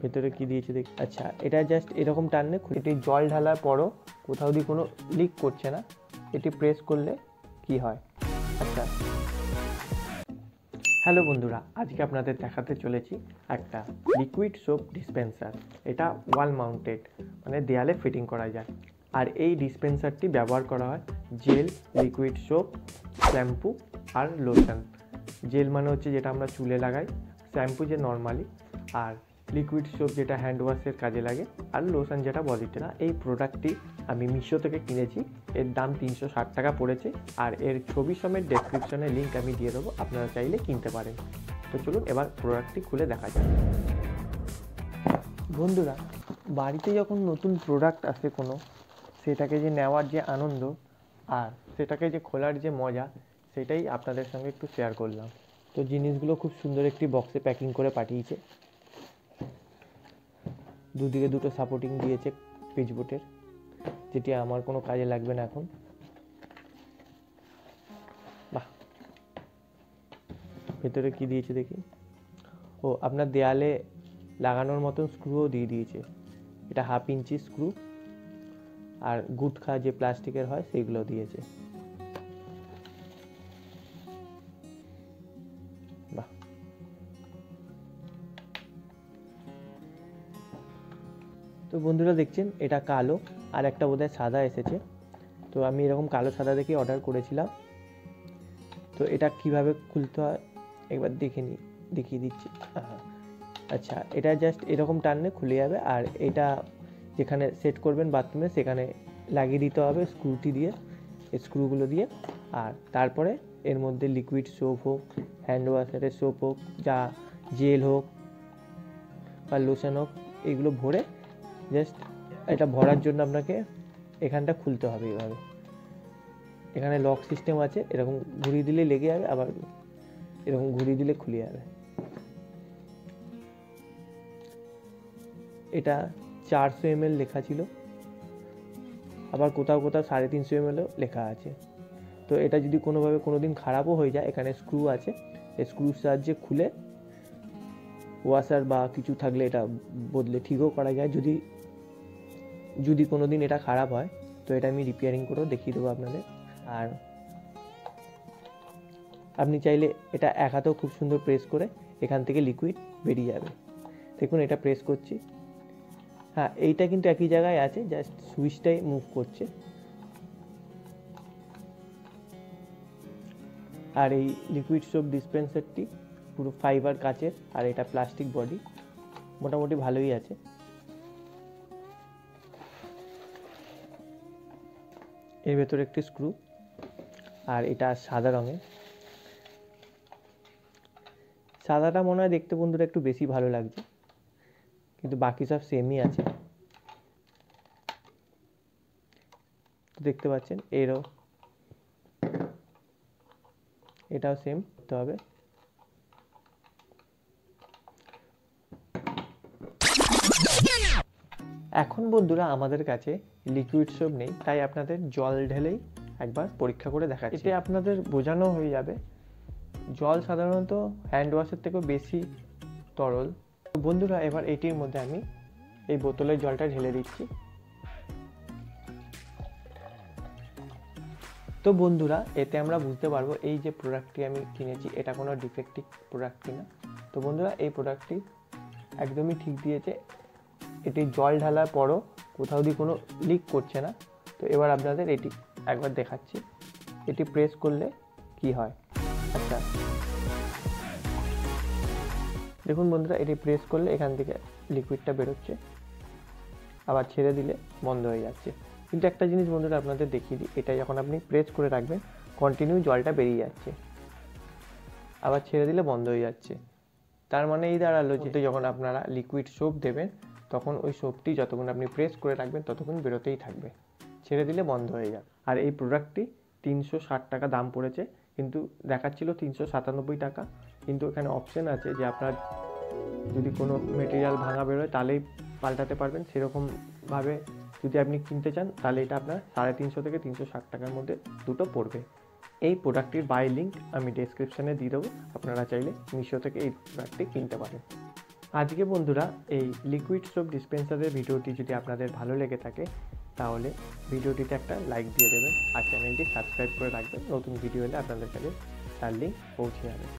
ভেতরে কি দিয়েছে দেখ। আচ্ছা, এটা জাস্ট এরকম টানলে এটি জল ঢালার পরও কোথাও দিয়ে কোনো লিক করছে না। এটি প্রেস করলে কি হয়। আচ্ছা, হ্যালো বন্ধুরা, আজকে আপনাদের দেখাতে চলেছি একটা লিকুইড সোপ ডিসপেন্সার। এটা ওয়াল মাউন্টেড, মানে দেয়ালে ফিটিং করা যায়। আর এই ডিসপেন্সারটি ব্যবহার করা হয় জেল, লিকুইড সোপ, শ্যাম্পু আর লোশন। জেল মানে হচ্ছে যেটা আমরা চুলে লাগাই, শ্যাম্পু যে নর্মালি, আর লিকুইড সোপ যেটা হ্যান্ড ওয়াশের কাজে লাগে, আর লোশন যেটা বডিতে। না, এই প্রোডাক্টটি আমি মিশো থেকে কিনেছি। এর দাম 360 টাকা পড়েছে। আর এর ছবি সমেত ডেসক্রিপশনে লিঙ্ক আমি দিয়ে দেবো, আপনারা চাইলে কিনতে পারেন। তো চলুন এবার প্রোডাক্টটি খুলে দেখা যাক। বন্ধুরা, বাড়িতে যখন নতুন প্রোডাক্ট আসে কোনো, সেটাকে যে নেওয়ার যে আনন্দ আর সেটাকে যে খোলার যে মজা, সেটাই আপনাদের সঙ্গে একটু শেয়ার করলাম। তো জিনিসগুলো খুব সুন্দর একটি বক্সে প্যাকিং করে পাঠিয়েছে। দুদিকে দুটো সাপোর্টিং দিয়েছে পিচবোর্ডের, যেটি আমার কোনো কাজে লাগবে না এখন। বাহ, ভেতরে কি দিয়েছে দেখি। ও, আপনার দেয়ালে লাগানোর মতন স্ক্রুও দিয়ে দিয়েছে। এটা 1/2 ইঞ্চি স্ক্রু, আর গুটখা যে প্লাস্টিকের হয় সেইগুলো দিয়েছে। বাহ, তো বন্ধুরা দেখছেন, এটা কালো আর একটা বোধহয় সাদা এসেছে। তো আমি এরকম কালো সাদা দেখে অর্ডার করেছিলাম। তো এটা কিভাবে খুলতে হয় একবার দেখিয়ে দিচ্ছি। আচ্ছা, এটা জাস্ট এরকম টানলে খুলে যাবে। আর এটা যেখানে সেট করবেন বাথরুমে, সেখানে লাগিয়ে দিতে হবে স্ক্রুটি দিয়ে, স্ক্রুগুলো দিয়ে। আর তারপরে এর মধ্যে লিকুইড সোপ হোক, হ্যান্ড ওয়াশারের সোপ হোক, যা জেল হোক বা লোশন হোক, এইগুলো ভরে জাস্ট এটা ভরার জন্য আপনাকে এখানটা খুলতে হবে এইভাবে। এখানে লক সিস্টেম আছে, এরকম ঘুরিয়ে দিলে লেগে যাবে, আবার এরকম ঘুরিয়ে দিলে খুলে যাবে। এটা 400 ml লেখা ছিল, আবার কোথাও কোথাও 350 ml লেখা আছে। তো এটা যদি কোনোভাবে কোনোদিন খারাপও হয়ে যায়, এখানে স্ক্রু আছে, এই স্ক্রুর সাহায্যে খুলে ওয়াশার বা কিছু থাকলে এটা বদলে ঠিকও করা যায়। যদি কোনোদিন এটা খারাপ হয়, তো এটা আমি রিপেয়ারিং করেও দেখিয়ে দেবো আপনাদের। আর আপনি চাইলে এটা এক হাতেও খুব সুন্দর প্রেস করে এখান থেকে লিকুইড বেরিয়ে যাবে। দেখুন, এটা প্রেস করছি। হ্যাঁ, এইটা কিন্তু একই জায়গায় আছে, জাস্ট সুইচটাই মুভ করছে। আর এই লিকুইড সোপ ডিসপেন্সারটি পুরো ফাইবার কাচের, আর এটা প্লাস্টিক বডি, মোটামুটি ভালোই আছে। এর ভেতরে একটি স্ক্রু, আর এটা সাদা রঙের। সাদাটা মনে হয় দেখতে বন্ধুরা একটু বেশি ভালো লাগছে, কিন্তু বাকি সব সেমই আছে। দেখতে পাচ্ছেন, এটাও সেম তো হবে। এখন বন্ধুরা আমাদের কাছে লিকুইড সোপ নেই, তাই আপনাদের জল ঢেলেই একবার পরীক্ষা করে দেখাচ্ছি। এতে আপনাদের বোঝানো হয়ে যাবে, জল সাধারণত হ্যান্ড ওয়াশের থেকেও বেশি তরল। বন্ধুরা, এবার এটির মধ্যে আমি এই বোতলের জলটা ঢেলে দিচ্ছি। তো বন্ধুরা, এতে আমরা বুঝতে পারবো এই যে প্রোডাক্টটি আমি কিনেছি, এটা কোনো ডিফেক্টিভ প্রোডাক্ট কিনা। তো বন্ধুরা, এই প্রোডাক্টটি একদমই ঠিক দিয়েছে। এটি জল ঢালার পরও কোথাও দিয়ে কোনো লিক করছে না। তো এবার আপনাদের এটি একবার দেখাচ্ছি, এটি প্রেস করলে কি হয়। আচ্ছা, দেখুন বন্ধুরা, এটি প্রেস করলে এখান থেকে লিকুইডটা বেরোচ্ছে, আবার ছেড়ে দিলে বন্ধ হয়ে যাচ্ছে। কিন্তু একটা জিনিস বন্ধুরা আপনাদের দেখিয়ে দিই, এটা যখন আপনি প্রেস করে রাখবেন, কন্টিনিউ জলটা বেরিয়ে যাচ্ছে, আবার ছেড়ে দিলে বন্ধ হয়ে যাচ্ছে। তার মানে এই দাঁড়ালো যে যখন আপনারা লিকুইড সোপ দেবেন, তখন ওই সোপটি যতক্ষণ আপনি প্রেস করে রাখবেন ততক্ষণ বেরোতেই থাকবে, ছেড়ে দিলে বন্ধ হয়ে যাবে। আর এই প্রোডাক্টটি 360 টাকা দাম পড়েছে, কিন্তু দেখাচ্ছিল 397 টাকা। কিন্তু এখানে অপশন আছে যে আপনার যদি কোনো মেটেরিয়াল ভাঙা বেরোয় তাহলেই পাল্টাতে পারবেন। সেরকমভাবে যদি আপনি কিনতে চান, তাহলে এটা আপনার 350 থেকে 360 টাকার মধ্যে দুটো পড়বে। এই প্রোডাক্টটির বাই লিঙ্ক আমি ডেসক্রিপশনে দিয়ে দেবো, আপনারা চাইলে মিশো থেকে এই প্রোডাক্টটি কিনতে পারেন। আজকে বন্ধুরা এই লিকুইড সোপ ডিসপেন্সারের ভিডিওটি যদি আপনাদের ভালো লেগে থাকে তাহলে ভিডিওটিতে একটা লাইক দিয়ে দেবেন আর চ্যানেলটি সাবস্ক্রাইব করে রাখবেন। নতুন ভিডিও এলে আপনাদের কাছে তার লিঙ্ক পৌঁছে যাবে।